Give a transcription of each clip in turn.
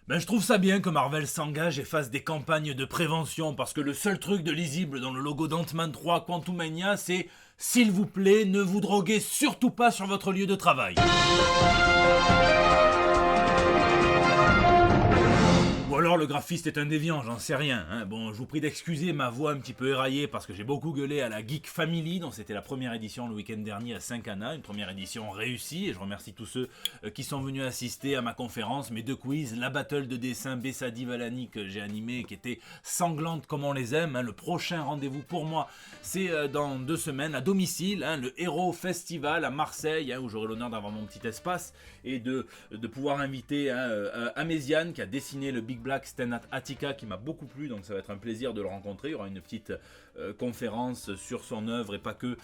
Ben, je trouve ça bien que Marvel s'engage et fasse des campagnes de prévention, parce que le seul truc de lisible dans le logo d'Ant-Man 3 Quantumania, c'est « S'il vous plaît, ne vous droguez surtout pas sur votre lieu de travail ». Ou alors le graphiste est un déviant, j'en sais rien. Hein. Bon, je vous prie d'excuser ma voix un petit peu éraillée parce que j'ai beaucoup gueulé à la Geek Family, dont c'était la première édition le week-end dernier à Saint-Cana, une première édition réussie, et je remercie tous ceux qui sont venus assister à ma conférence, mes deux quiz, la battle de dessin Bessadi Valani que j'ai animée, qui était sanglante comme on les aime. Hein. Le prochain rendez-vous pour moi, c'est dans 2 semaines à domicile, hein, le Hero Festival à Marseille, hein, où j'aurai l'honneur d'avoir mon petit espace et de pouvoir inviter Améziane qui a dessiné le Big Black Stand at Attica, qui m'a beaucoup plu, donc ça va être un plaisir de le rencontrer. Il y aura une petite conférence sur son œuvre et pas que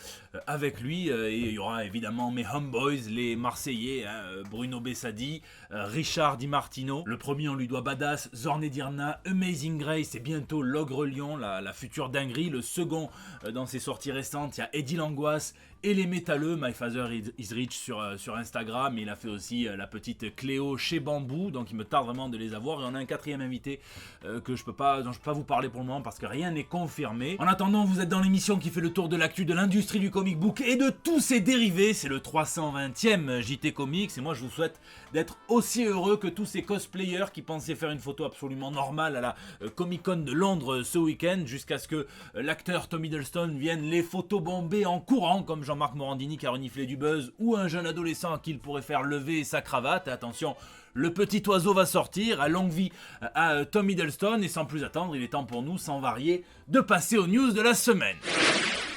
avec lui, et il y aura évidemment mes homeboys, les Marseillais, hein, Bruno Bessadi, Richard Di Martino. Le premier on lui doit Badass, Zorn et Dirna, Amazing Grace et bientôt L'Ogre Lion, la future dinguerie. Le second dans ses sorties récentes, il y a Eddie Langoisse et les métalleux, My Father is Rich sur Instagram. Il a fait aussi la petite Cléo chez Bambou, donc il me tarde vraiment de les avoir. Et on a un quatrième invité dont je peux pas vous parler pour le moment parce que rien n'est confirmé. En attendant, vous êtes dans l'émission qui fait le tour de l'actu de l'industrie du comic book et de tous ses dérivés. C'est le 320e JT Comics et moi je vous souhaite d'être aussi heureux que tous ces cosplayers qui pensaient faire une photo absolument normale à la Comic Con de Londres ce week-end, jusqu'à ce que l'acteur Tom Hiddleston vienne les photobomber en courant comme Jean-Marc Morandini qui a reniflé du buzz, ou un jeune adolescent à qui il pourrait faire lever sa cravate. Attention, le petit oiseau va sortir, à longue vie à Tom Hiddleston, et sans plus attendre, il est temps pour nous, sans varier, de passer aux news de la semaine.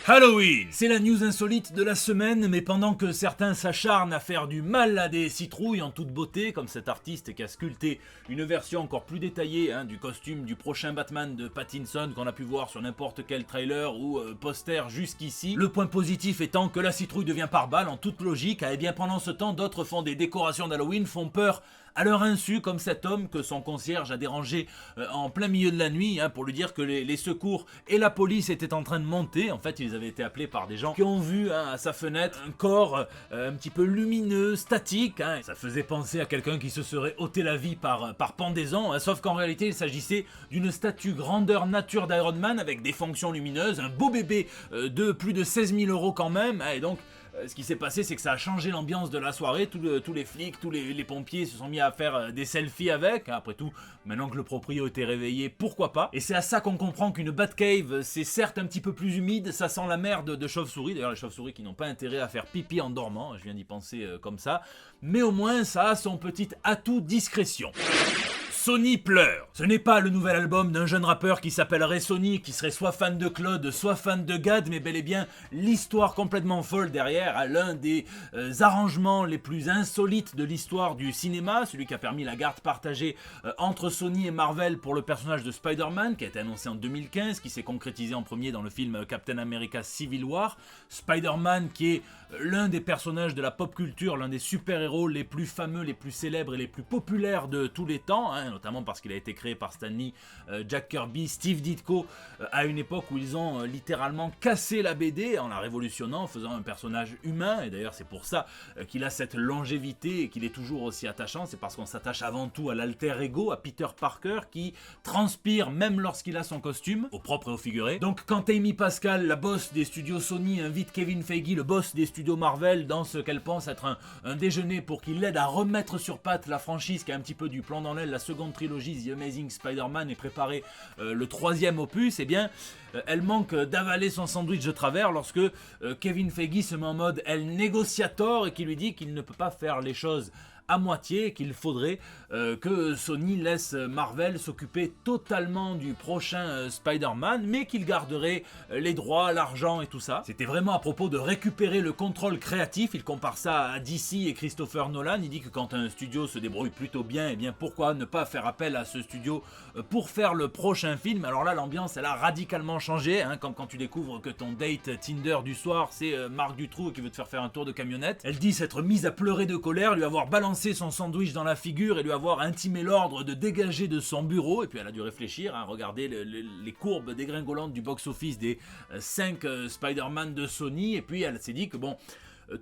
Halloween! C'est la news insolite de la semaine, mais pendant que certains s'acharnent à faire du mal à des citrouilles en toute beauté, comme cet artiste qui a sculpté une version encore plus détaillée du costume du prochain Batman de Pattinson qu'on a pu voir sur n'importe quel trailer ou poster jusqu'ici, le point positif étant que la citrouille devient par balle en toute logique, et bien pendant ce temps d'autres font des décorations d'Halloween, font peur à leur insu, comme cet homme que son concierge a dérangé en plein milieu de la nuit pour lui dire que les secours et la police étaient en train de monter. En fait, ils avaient été appelés par des gens qui ont vu à sa fenêtre un corps un petit peu lumineux, statique. Ça faisait penser à quelqu'un qui se serait ôté la vie par pendaison, sauf qu'en réalité, il s'agissait d'une statue grandeur nature d'Iron Man avec des fonctions lumineuses, un beau bébé de plus de 16 000 € quand même, et donc ce qui s'est passé, c'est que ça a changé l'ambiance de la soirée. Tous les flics, tous les pompiers se sont mis à faire des selfies avec. Après tout, maintenant que le proprio était réveillé, pourquoi pas? Et c'est à ça qu'on comprend qu'une Batcave, c'est certes un petit peu plus humide, ça sent la merde de chauves-souris. D'ailleurs, les chauves-souris qui n'ont pas intérêt à faire pipi en dormant, je viens d'y penser comme ça. Mais au moins, ça a son petit atout discrétion. Sony pleure. Ce n'est pas le nouvel album d'un jeune rappeur qui s'appellerait Sony, qui serait soit fan de Claude, soit fan de Gad, mais bel et bien l'histoire complètement folle derrière, à l'un des arrangements les plus insolites de l'histoire du cinéma, celui qui a permis la garde partagée entre Sony et Marvel pour le personnage de Spider-Man, qui a été annoncé en 2015, qui s'est concrétisé en premier dans le film Captain America Civil War. Spider-Man qui est l'un des personnages de la pop culture, l'un des super-héros les plus fameux, les plus célèbres et les plus populaires de tous les temps, notamment parce qu'il a été créé par Stan Lee, Jack Kirby, Steve Ditko, à une époque où ils ont littéralement cassé la BD en la révolutionnant, en faisant un personnage humain, et d'ailleurs c'est pour ça qu'il a cette longévité et qu'il est toujours aussi attachant, c'est parce qu'on s'attache avant tout à l'alter ego, à Peter Parker, qui transpire même lorsqu'il a son costume, au propre et au figuré. Donc quand Amy Pascal, la boss des studios Sony, invite Kevin Feige, le boss des studios Marvel, dans ce qu'elle pense être un déjeuner pour qu'il l'aide à remettre sur pattes la franchise qui a un petit peu du plomb dans l'aile, la seconde trilogie The Amazing Spider-Man, et préparer le 3e opus, eh bien elle manque d'avaler son sandwich de travers lorsque Kevin Feige se met en mode El Negociator et qui lui dit qu'il ne peut pas faire les choses à moitié, qu'il faudrait que Sony laisse Marvel s'occuper totalement du prochain Spider-Man, mais qu'il garderait les droits, l'argent et tout ça. C'était vraiment à propos de récupérer le contrôle créatif. Il compare ça à DC et Christopher Nolan. Il dit que quand un studio se débrouille plutôt bien, eh bien pourquoi ne pas faire appel à ce studio pour faire le prochain film. Alors là, l'ambiance elle a radicalement changé, comme quand tu découvres que ton date Tinder du soir c'est Marc Dutroux qui veut te faire un tour de camionnette. Elle dit s'être mise à pleurer de colère, lui avoir balancé son sandwich dans la figure et lui avoir intimé l'ordre de dégager de son bureau. Et puis elle a dû réfléchir, regarder les courbes dégringolantes du box-office des 5 Spider-Man de Sony, et puis elle s'est dit que bon,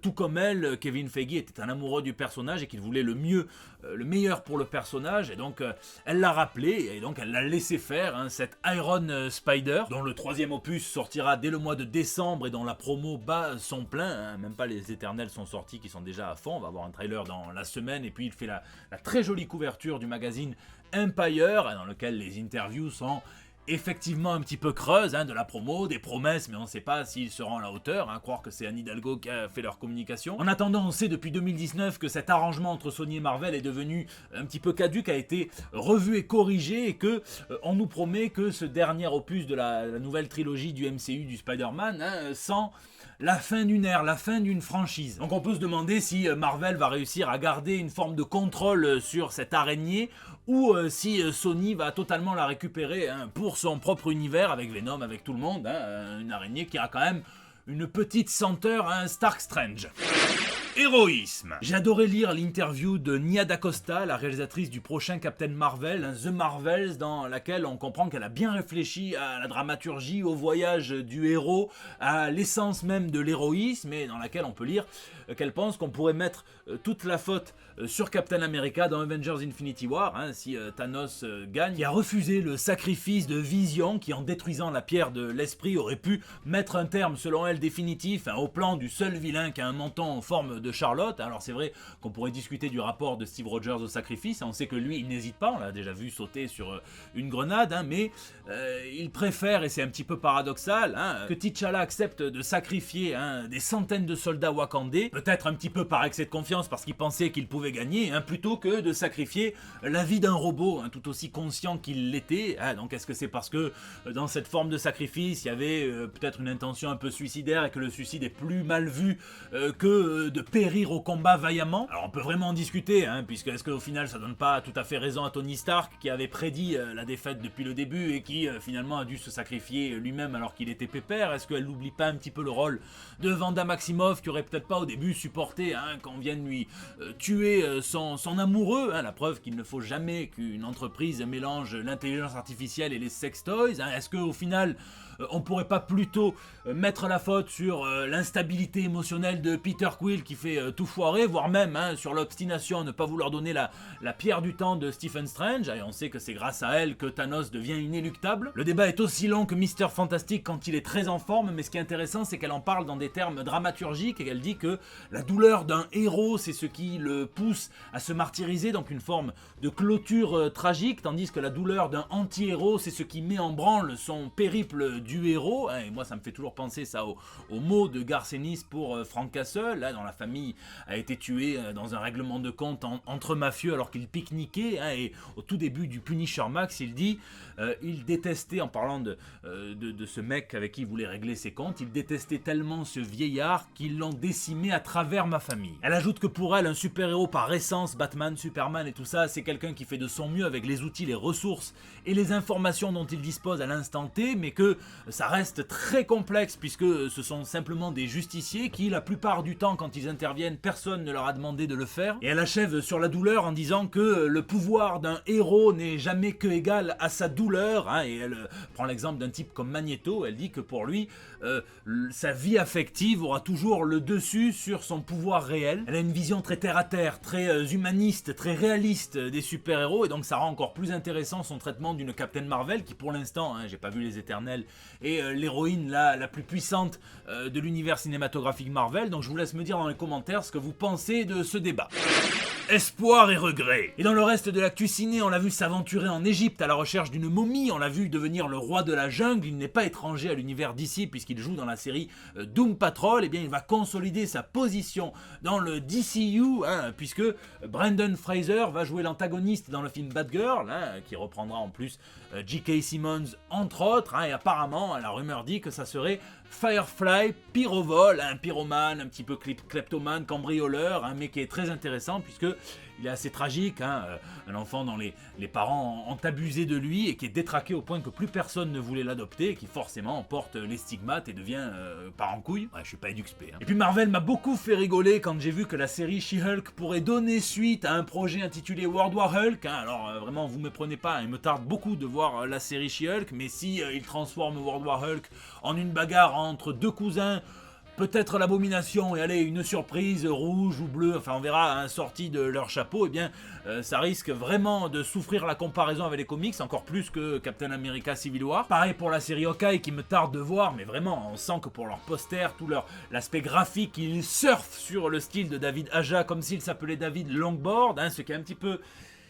tout comme elle, Kevin Feige était un amoureux du personnage et qu'il voulait le meilleur pour le personnage, et donc elle l'a rappelé, et donc elle l'a laissé faire, hein, cette Iron Spider, dont le 3e opus sortira dès le mois de décembre et dont la promo bat son plein, hein, même pas les éternels sont sortis qui sont déjà à fond, on va avoir un trailer dans la semaine, et puis il fait la très jolie couverture du magazine Empire, dans lequel les interviews sont effectivement un petit peu creuses, hein, de la promo, des promesses, mais on ne sait pas s'ils seront à la hauteur, hein, croire que c'est Anne Hidalgo qui a fait leur communication. En attendant, on sait depuis 2019 que cet arrangement entre Sony et Marvel est devenu un petit peu caduque, a été revu et corrigé, et que on nous promet que ce dernier opus de la nouvelle trilogie du MCU du Spider-Man, hein, sent la fin d'une ère, la fin d'une franchise. Donc on peut se demander si Marvel va réussir à garder une forme de contrôle sur cette araignée, ou si Sony va totalement la récupérer, hein, pour son propre univers, avec Venom, avec tout le monde, hein, une araignée qui a quand même une petite senteur, hein, Stark Strange. Héroïsme. J'ai adoré lire l'interview de Nia DaCosta, la réalisatrice du prochain Captain Marvel, hein, The Marvels, dans laquelle on comprend qu'elle a bien réfléchi à la dramaturgie, au voyage du héros, à l'essence même de l'héroïsme, et dans laquelle on peut lire qu'elle pense qu'on pourrait mettre toute la faute sur Captain America dans Avengers Infinity War, hein, si Thanos gagne, qui a refusé le sacrifice de Vision, qui en détruisant la pierre de l'esprit aurait pu mettre un terme, selon elle, définitif, hein, au plan du seul vilain qui a un menton en forme de Charlotte. Alors c'est vrai qu'on pourrait discuter du rapport de Steve Rogers au sacrifice, on sait que lui il n'hésite pas, on l'a déjà vu sauter sur une grenade, hein, mais il préfère, et c'est un petit peu paradoxal, hein, que T'Challa accepte de sacrifier, hein, des centaines de soldats wakandais, peut-être un petit peu par excès de confiance parce qu'il pensait qu'il pouvait gagner, hein, plutôt que de sacrifier la vie d'un robot, hein, tout aussi conscient qu'il l'était, hein. Donc est-ce que c'est parce que dans cette forme de sacrifice il y avait peut-être une intention un peu suicidaire, et que le suicide est plus mal vu que de périr au combat vaillamment? Alors on peut vraiment en discuter, hein, puisque est-ce qu'au final ça donne pas tout à fait raison à Tony Stark, qui avait prédit la défaite depuis le début et qui finalement a dû se sacrifier lui-même alors qu'il était pépère? Est-ce qu'elle n'oublie pas un petit peu le rôle de Wanda Maximoff, qui aurait peut-être pas au début supporté, hein, qu'on vienne lui tuer son amoureux, hein, la preuve qu'il ne faut jamais qu'une entreprise mélange l'intelligence artificielle et les sex toys, hein? Est-ce qu'au final on pourrait pas plutôt mettre la faute sur l'instabilité émotionnelle de Peter Quill, qui fait tout foirer, voire même, hein, sur l'obstination à ne pas vouloir donner la pierre du temps de Stephen Strange, et on sait que c'est grâce à elle que Thanos devient inéluctable. Le débat est aussi long que Mr. Fantastic quand il est très en forme, mais ce qui est intéressant c'est qu'elle en parle dans des termes dramaturgiques, et qu'elle dit que la douleur d'un héros c'est ce qui le pousse à se martyriser, donc une forme de clôture tragique, tandis que la douleur d'un anti-héros c'est ce qui met en branle son périple du héros, hein. Et moi ça me fait toujours penser ça au mot de Garth Ennis pour Frank Castle, là, dont la famille a été tuée dans un règlement de compte entre mafieux alors qu'il pique-niquait, hein. Et au tout début du Punisher Max il dit il détestait, en parlant de ce mec avec qui il voulait régler ses comptes, il détestait tellement ce vieillard qu'ils l'ont décimé à travers ma famille. Elle ajoute que pour elle un super-héros par essence, Batman, Superman et tout ça, c'est quelqu'un qui fait de son mieux avec les outils, les ressources et les informations dont il dispose à l'instant T, mais que ça reste très complexe puisque ce sont simplement des justiciers qui, la plupart du temps quand ils interviennent, personne ne leur a demandé de le faire. Et elle achève sur la douleur en disant que le pouvoir d'un héros n'est jamais que égal à sa douleur, hein. Et elle prend l'exemple d'un type comme Magneto, elle dit que pour lui sa vie affective aura toujours le dessus sur son pouvoir réel. Elle a une vision très terre à terre, très humaniste, très réaliste des super-héros, et donc ça rend encore plus intéressant son traitement d'une Captain Marvel qui pour l'instant, hein, j'ai pas vu les Éternels, est l'héroïne la plus puissante de l'univers cinématographique Marvel. Donc je vous laisse me dire dans les commentaires ce que vous pensez de ce débat. Espoir et regret. Et dans le reste de l'actu ciné, on l'a vu s'aventurer en Égypte à la recherche d'une momie, on l'a vu devenir le roi de la jungle, il n'est pas étranger à l'univers d'ici puisqu'il joue dans la série Doom Patrol, et bien il va consolider sa position dans le DCU, hein, puisque Brendan Fraser va jouer l'antagoniste dans le film Batgirl, hein, qui reprendra en plus J.K. Simmons entre autres, hein, et apparemment la rumeur dit que ça serait Firefly, pyrovole, un pyromane, un petit peu kleptomane, cambrioleur, un mec qui est très intéressant puisque il est assez tragique, hein, un enfant dont les parents ont abusé de lui et qui est détraqué au point que plus personne ne voulait l'adopter, et qui forcément porte les stigmates et devient part en couille. Ouais, je suis pas EduxP, hein. Et puis Marvel m'a beaucoup fait rigoler quand j'ai vu que la série She-Hulk pourrait donner suite à un projet intitulé World War Hulk, hein. Alors vraiment vous me prenez pas, il me tarde beaucoup de voir la série She-Hulk, mais si il transforme World War Hulk en une bagarre entre deux cousins peut-être l'Abomination et allez, une surprise rouge ou bleue, enfin on verra, hein, sortie de leur chapeau, eh bien ça risque vraiment de souffrir la comparaison avec les comics, encore plus que Captain America Civil War. Pareil pour la série Hawkeye qui me tarde de voir, mais vraiment on sent que pour leur poster, tout l'aspect graphique, ils surfent sur le style de David Aja comme s'il s'appelait David Longboard, hein, ce qui est un petit peu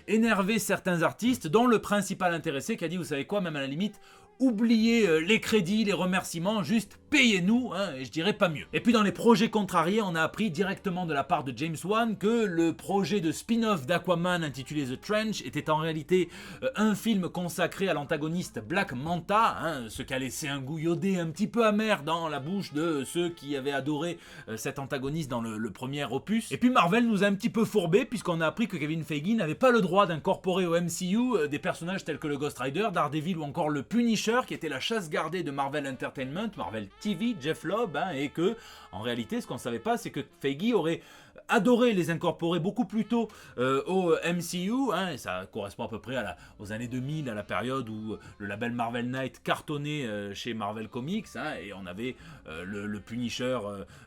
énervé certains artistes, dont le principal intéressé qui a dit, vous savez quoi, même à la limite, oubliez les crédits, les remerciements, juste payez-nous, hein, et je dirais pas mieux. Et puis dans les projets contrariés, on a appris directement de la part de James Wan que le projet de spin-off d'Aquaman intitulé The Trench était en réalité un film consacré à l'antagoniste Black Manta, hein, ce qui a laissé un goût iodé un petit peu amer dans la bouche de ceux qui avaient adoré cet antagoniste dans le premier opus. Et puis Marvel nous a un petit peu fourbé puisqu'on a appris que Kevin Feige n'avait pas le droit d'incorporer au MCU des personnages tels que le Ghost Rider, Daredevil ou encore le Punisher, qui était la chasse gardée de Marvel Entertainment, Marvel TV, Jeff Loeb, hein, et que, en réalité, ce qu'on ne savait pas, c'est que Feige aurait adoré les incorporer beaucoup plus tôt au MCU, hein, et ça correspond à peu près aux années 2000, à la période où le label Marvel Knight cartonnait chez Marvel Comics, hein, et on avait le Punisher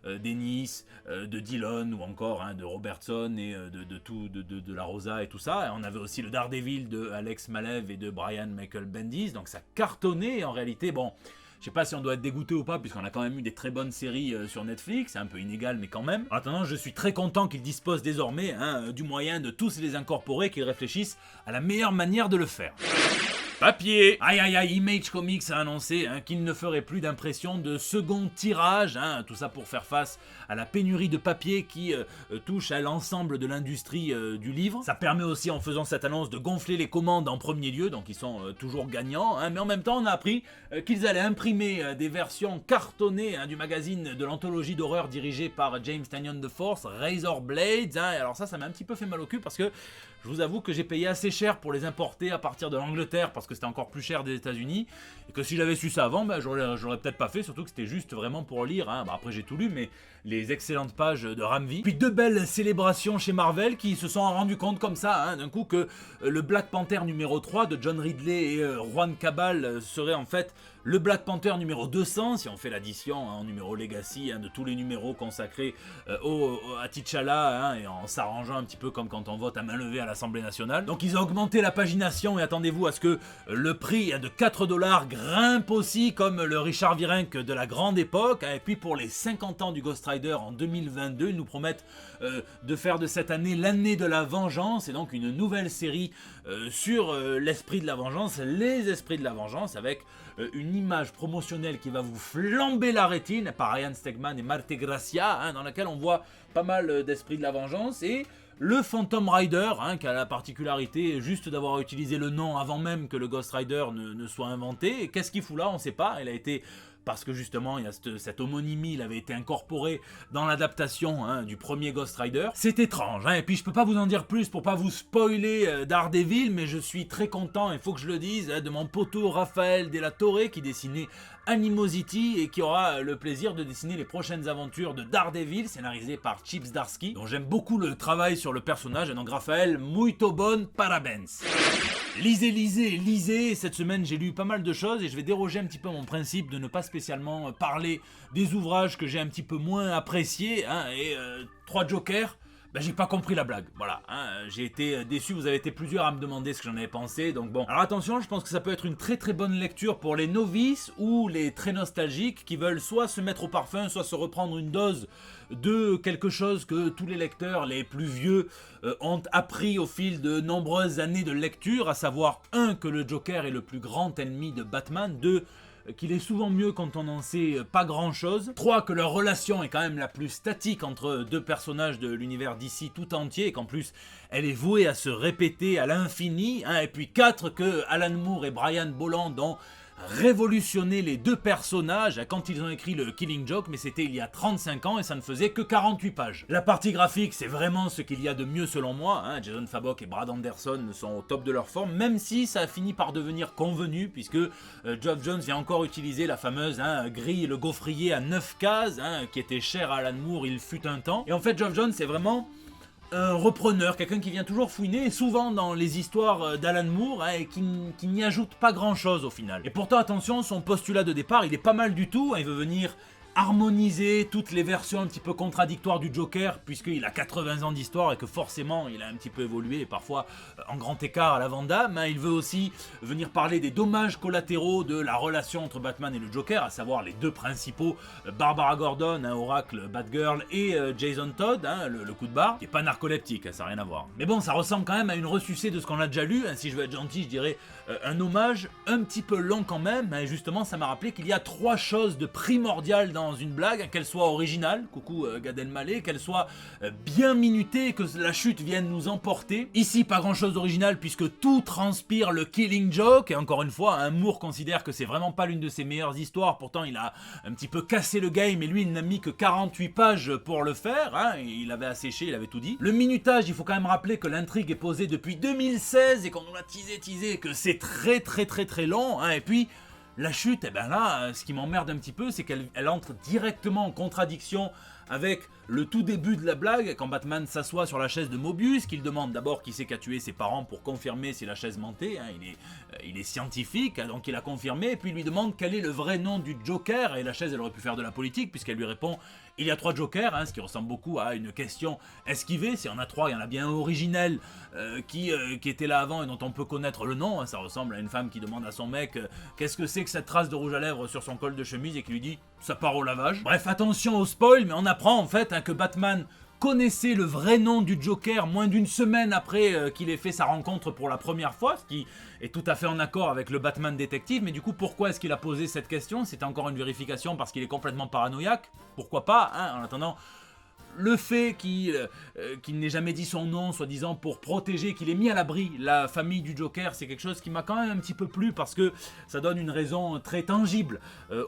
d'Ennis, de Dillon, ou encore hein, de Robertson, et de La Rosa et tout ça, et on avait aussi le Daredevil de Alex Malev et de Brian Michael Bendis, donc ça cartonnait, et en réalité, bon... Je sais pas si on doit être dégoûté ou pas, puisqu'on a quand même eu des très bonnes séries sur Netflix, c'est un peu inégal, mais quand même. En attendant, je suis très content qu'ils disposent désormais du moyen de tous les incorporer, qu'ils réfléchissent à la meilleure manière de le faire. Papier. Aïe aïe aïe, Image Comics a annoncé qu'il ne ferait plus d'impression de second tirage, tout ça pour faire face à la pénurie de papier qui touche à l'ensemble de l'industrie du livre. Ça permet aussi en faisant cette annonce de gonfler les commandes en premier lieu, donc ils sont toujours gagnants, mais en même temps on a appris qu'ils allaient imprimer des versions cartonnées du magazine de l'anthologie d'horreur dirigée par James Tynion de Force, Razor Blades, et alors ça m'a un petit peu fait mal au cul parce que je vous avoue que j'ai payé assez cher pour les importer à partir de l'Angleterre parce que c'était encore plus cher des États-Unis et que si j'avais su ça avant, j'aurais peut-être pas fait, surtout que c'était juste vraiment pour lire. Après j'ai tout lu, mais les excellentes pages de Ramvi. Puis deux belles célébrations chez Marvel qui se sont rendus compte comme ça, d'un coup, que le Black Panther numéro 3 de John Ridley et Juan Cabal serait en fait le Black Panther numéro 200, si on fait l'addition en numéro Legacy de tous les numéros consacrés à T'Challa, et en s'arrangeant un petit peu comme quand on vote à main levée à l'Assemblée nationale. Donc ils ont augmenté la pagination et attendez-vous à ce que le prix de 4$ grimpe aussi comme le Richard Virenque de la grande époque. Et puis pour les 50 ans du Ghost Rider en 2022, ils nous promettent de faire de cette année l'année de la vengeance, et donc une nouvelle série sur l'esprit de la vengeance, les esprits de la vengeance, avec une image promotionnelle qui va vous flamber la rétine par Ryan Stegman et Marte Gracia, dans laquelle on voit pas mal d'esprits de la vengeance, et le Phantom Rider, qui a la particularité juste d'avoir utilisé le nom avant même que le Ghost Rider ne soit inventé. Et qu'est-ce qu'il fout là, on ne sait pas, il a été... Parce que justement, il y a cette homonymie, il avait été incorporé dans l'adaptation du premier Ghost Rider. C'est étrange, et puis je peux pas vous en dire plus pour pas vous spoiler Daredevil, mais je suis très content, il faut que je le dise, de mon poteau Raphaël Della Torre qui dessinait Animosity et qui aura le plaisir de dessiner les prochaines aventures de Daredevil, scénarisé par Chip Zdarsky, dont j'aime beaucoup le travail sur le personnage, et donc Raphaël, muito bon, parabéns. Lisez, cette semaine j'ai lu pas mal de choses et je vais déroger un petit peu à mon principe de ne pas spécialement parler des ouvrages que j'ai un petit peu moins appréciés, et 3 Jokers, j'ai pas compris la blague, voilà, j'ai été déçu, vous avez été plusieurs à me demander ce que j'en avais pensé, donc bon. Alors attention, je pense que ça peut être une très très bonne lecture pour les novices ou les très nostalgiques qui veulent soit se mettre au parfum, soit se reprendre une dose de quelque chose que tous les lecteurs les plus vieux ont appris au fil de nombreuses années de lecture, à savoir 1. que le Joker est le plus grand ennemi de Batman, 2. qu'il est souvent mieux quand on n'en sait pas grand chose, 3. que leur relation est quand même la plus statique entre deux personnages de l'univers d'ici tout entier, et qu'en plus elle est vouée à se répéter à l'infini, et puis 4. que Alan Moore et Brian Bolland ont révolutionné les deux personnages quand ils ont écrit le Killing Joke, mais c'était il y a 35 ans et ça ne faisait que 48 pages. La partie graphique, c'est vraiment ce qu'il y a de mieux selon moi, Jason Fabok et Brad Anderson sont au top de leur forme, même si ça a fini par devenir convenu, puisque Geoff Johns vient encore utiliser la fameuse grille, le gaufrier à 9 cases, qui était cher à Alan Moore il fut un temps, et en fait Geoff Johns c'est vraiment un repreneur, quelqu'un qui vient toujours fouiner, et souvent dans les histoires d'Alan Moore, et qui n'y ajoute pas grand chose au final. Et pourtant attention, son postulat de départ il est pas mal du tout, il veut venir harmoniser toutes les versions un petit peu contradictoires du Joker, puisqu'il a 80 ans d'histoire et que forcément il a un petit peu évolué et parfois en grand écart à la Van Damme. Il veut aussi venir parler des dommages collatéraux de la relation entre Batman et le Joker, à savoir les deux principaux, Barbara Gordon, Oracle, Batgirl, et Jason Todd, le coup de barre, qui est pas narcoleptique, ça n'a rien à voir. Mais bon, ça ressemble quand même à une ressucée de ce qu'on a déjà lu, si je veux être gentil, je dirais un hommage un petit peu long quand même, et justement ça m'a rappelé qu'il y a 3 choses de primordiales dans une blague, qu'elle soit originale, coucou Gad Elmaleh, qu'elle soit bien minutée, que la chute vienne nous emporter. Ici, pas grand chose d'original puisque tout transpire le Killing Joke, et encore une fois, Moore considère que c'est vraiment pas l'une de ses meilleures histoires, pourtant il a un petit peu cassé le game, et lui il n'a mis que 48 pages pour le faire, il avait asséché, il avait tout dit. Le minutage, il faut quand même rappeler que l'intrigue est posée depuis 2016 et qu'on nous l'a teasé, que c'est très long, et puis la chute, et ben là, ce qui m'emmerde un petit peu, c'est qu'elle entre directement en contradiction avec le tout début de la blague, quand Batman s'assoit sur la chaise de Mobius, qu'il demande d'abord qui c'est qui a tué ses parents pour confirmer si la chaise mentait, il est scientifique, donc il a confirmé, et puis il lui demande quel est le vrai nom du Joker, et la chaise elle aurait pu faire de la politique, puisqu'elle lui répond il y a 3 Jokers, ce qui ressemble beaucoup à une question esquivée. S'il y en a 3, il y en a bien un originel qui était là avant et dont on peut connaître le nom, ça ressemble à une femme qui demande à son mec qu'est-ce que c'est que cette trace de rouge à lèvres sur son col de chemise, et qui lui dit ça part au lavage. Bref, attention au spoil, mais on apprend en fait que Batman connaissait le vrai nom du Joker moins d'une semaine après qu'il ait fait sa rencontre pour la première fois, ce qui est tout à fait en accord avec le Batman détective. Mais du coup, pourquoi est-ce qu'il a posé cette question? C'était encore une vérification parce qu'il est complètement paranoïaque? Pourquoi pas, en attendant, le fait qu'il n'ait jamais dit son nom, soi-disant pour protéger, qu'il ait mis à l'abri la famille du Joker, c'est quelque chose qui m'a quand même un petit peu plu, parce que ça donne une raison très tangible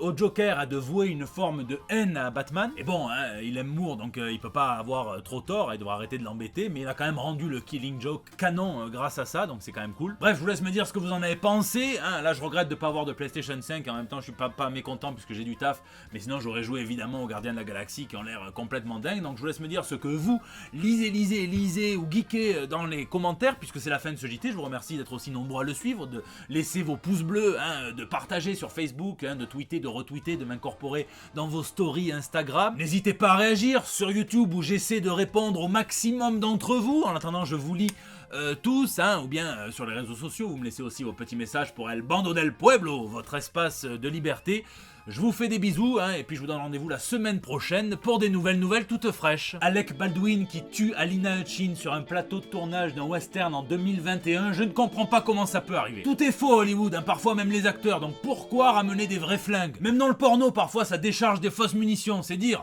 au Joker de vouer une forme de haine à Batman. Et bon, il aime Moore, donc il peut pas avoir trop tort, il devra arrêter de l'embêter, mais il a quand même rendu le Killing Joke canon grâce à ça, donc c'est quand même cool. Bref, je vous laisse me dire ce que vous en avez pensé. Là, je regrette de pas avoir de PlayStation 5, en même temps je suis pas mécontent puisque j'ai du taf, mais sinon j'aurais joué évidemment aux Gardiens de la Galaxie qui ont l'air complètement dingues. Donc je vous laisse me dire ce que vous lisez ou geekez dans les commentaires, puisque c'est la fin de ce JT. Je vous remercie d'être aussi nombreux à le suivre, de laisser vos pouces bleus, de partager sur Facebook, de tweeter, de retweeter, de m'incorporer dans vos stories Instagram. N'hésitez pas à réagir sur YouTube, où j'essaie de répondre au maximum d'entre vous. En attendant, je vous lis tous, ou bien sur les réseaux sociaux, vous me laissez aussi vos petits messages pour El Bando del Pueblo, votre espace de liberté. Je vous fais des bisous, et puis je vous donne rendez-vous la semaine prochaine pour des nouvelles toutes fraîches. Alec Baldwin qui tue Alina Hutchins sur un plateau de tournage d'un western en 2021, je ne comprends pas comment ça peut arriver. Tout est faux à Hollywood, parfois même les acteurs, donc pourquoi ramener des vrais flingues? Même dans le porno, parfois ça décharge des fausses munitions, c'est dire.